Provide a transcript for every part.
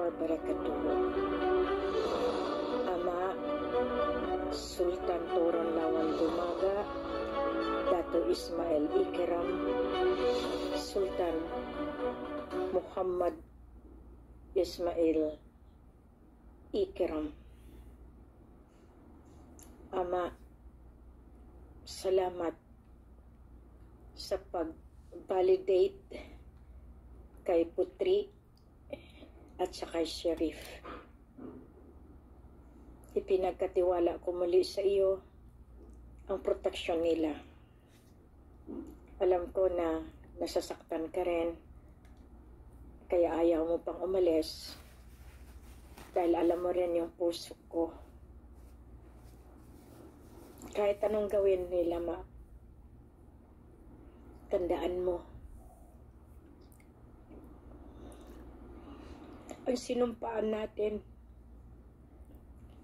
wabarakatuh. Ama Sultan Toron Lawan Dumaga, Dato Ismail Ikram, Sultan Muhammad Ismail Ikram. Ama, salamat sa pag-validate kay Putri at sa kay Sheriff. Ipinagkatiwala ko muli sa iyo ang proteksyon nila. Alam ko na nasasaktan ka rin, kaya ayaw mo pang umalis dahil alam mo rin yung puso ko. Kahit anong gawin nila, tandaan mo, ang sinumpaan natin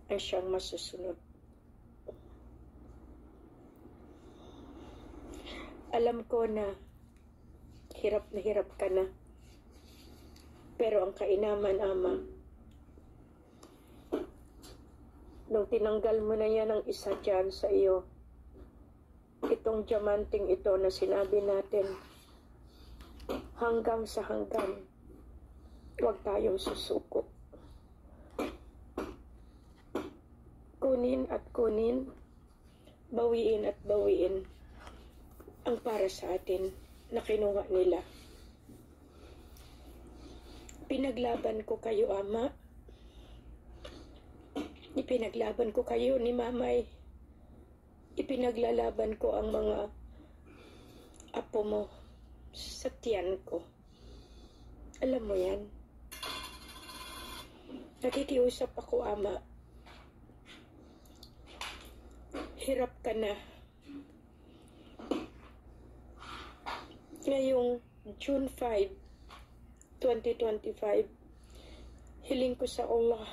ang siyang masusunod. Alam ko na hirap ka na, pero ang kainaman, Ama, nung tinanggal mo na yan ang isa dyan sa iyo, itong diamanting ito na sinabi natin, hanggang sa hanggan, huwag tayong susuko. Kunin at kunin, bawiin at bawiin ang para sa atin na kinuha nila. Pinaglaban ko kayo, Ama. Ipinaglaban ko kayo ni Mamay. Ipinaglalaban ko ang mga apo mo sa tiyan ko. Alam mo yan. Nakikiusap ako, Ama. Hirap ka na. Ngayong June 5, 2025, hiling ko sa Allah,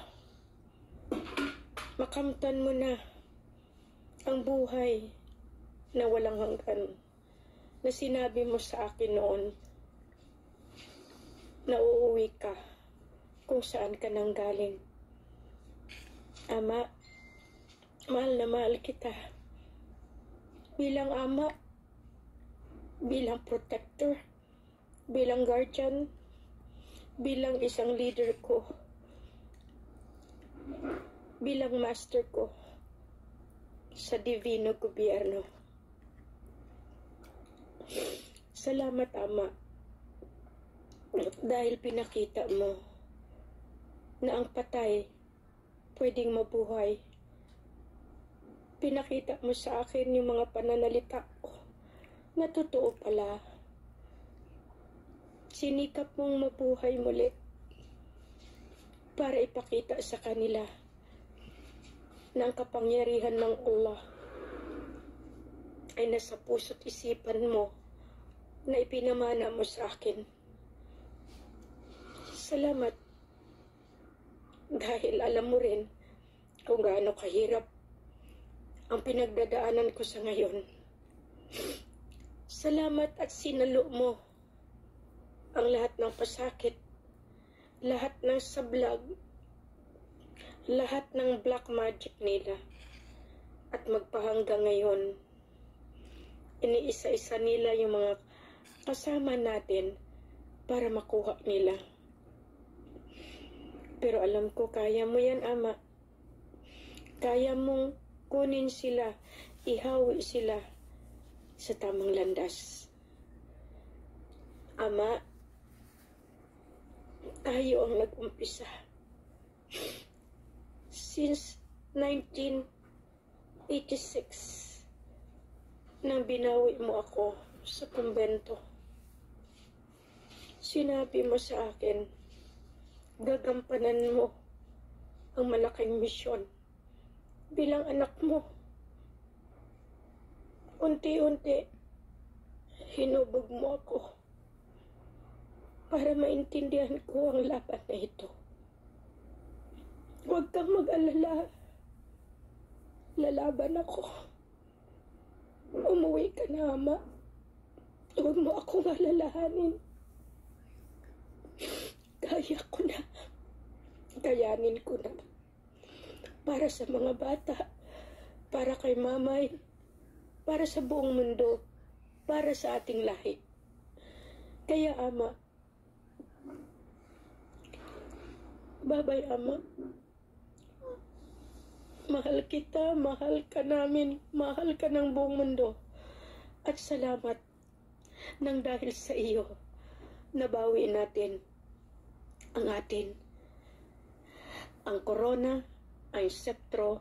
makamtan mo na ang buhay na walang hanggan na sinabi mo sa akin noon na uuwi ka kung saan ka nang galing. Ama, mahal na mahal kita. Bilang ama, bilang protector, bilang guardian, bilang isang leader ko, bilang master ko sa divino gobyerno. Salamat, Ama, dahil pinakita mo na ang patay pwedeng mabuhay. Pinakita mo sa akin yung mga pananalita ko na totoo pala. Sinikap mong mabuhay muli para ipakita sa kanila na ang kapangyarihan ng Allah ay nasa puso't isipan mo na ipinamana mo sa akin. Salamat dahil alam mo rin kung gaano kahirap ang pinagdadaanan ko sa ngayon. Salamat at sinalo mo ang lahat ng pasakit, lahat ng sablag, lahat ng black magic nila. At magpahanggang ngayon, iniisa-isa nila yung mga kasama natin para makuha nila. Pero alam ko, kaya mo yan, Ama. Kaya mong kunin sila, ihawi sila sa tamang landas. Ama, tayo ang nag-umpisa. Since 1986, nang binawi mo ako sa kumbento, sinabi mo sa akin, gagampanan mo ang malaking misyon bilang anak mo. Unti-unti, hinubog mo ako para maintindihan ko ang laban na ito. Huwag kang mag-alala. Lalaban ako. Umuwi ka na, Ama. Huwag mo akong alalahanin. Kaya ko na. kayanin ko na. Para sa mga bata, para kay mamay, para sa buong mundo, para sa ating lahi. Kaya Ama, babay Ama, mahal kita, mahal ka namin, mahal ka ng buong mundo. At salamat nang dahil sa iyo, nabawi natin ang atin. Ang korona, ang sceptro,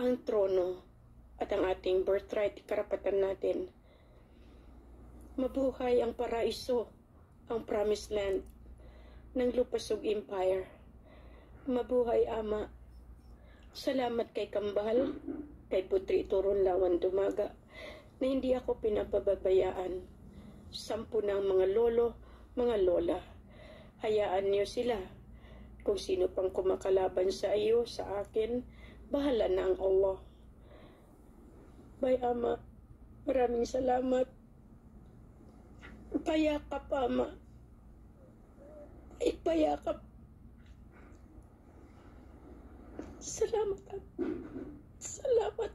ang trono, at ang ating birthright, karapatan natin. Mabuhay ang paraiso, ang promised land ng Lupasug Empire. Mabuhay Ama. Salamat kay Kambal, kay Putri Turon Lawan Dumaga, na hindi ako pinapababayaan. 10 ng mga lolo, mga lola. Hayaan niyo sila. Kung sino pang kumakalaban sa iyo, sa akin, bahala na ang Allah. Bay Ama, maraming salamat. Payakap Ama. Ipayakap. Salamat Ama. Salamat.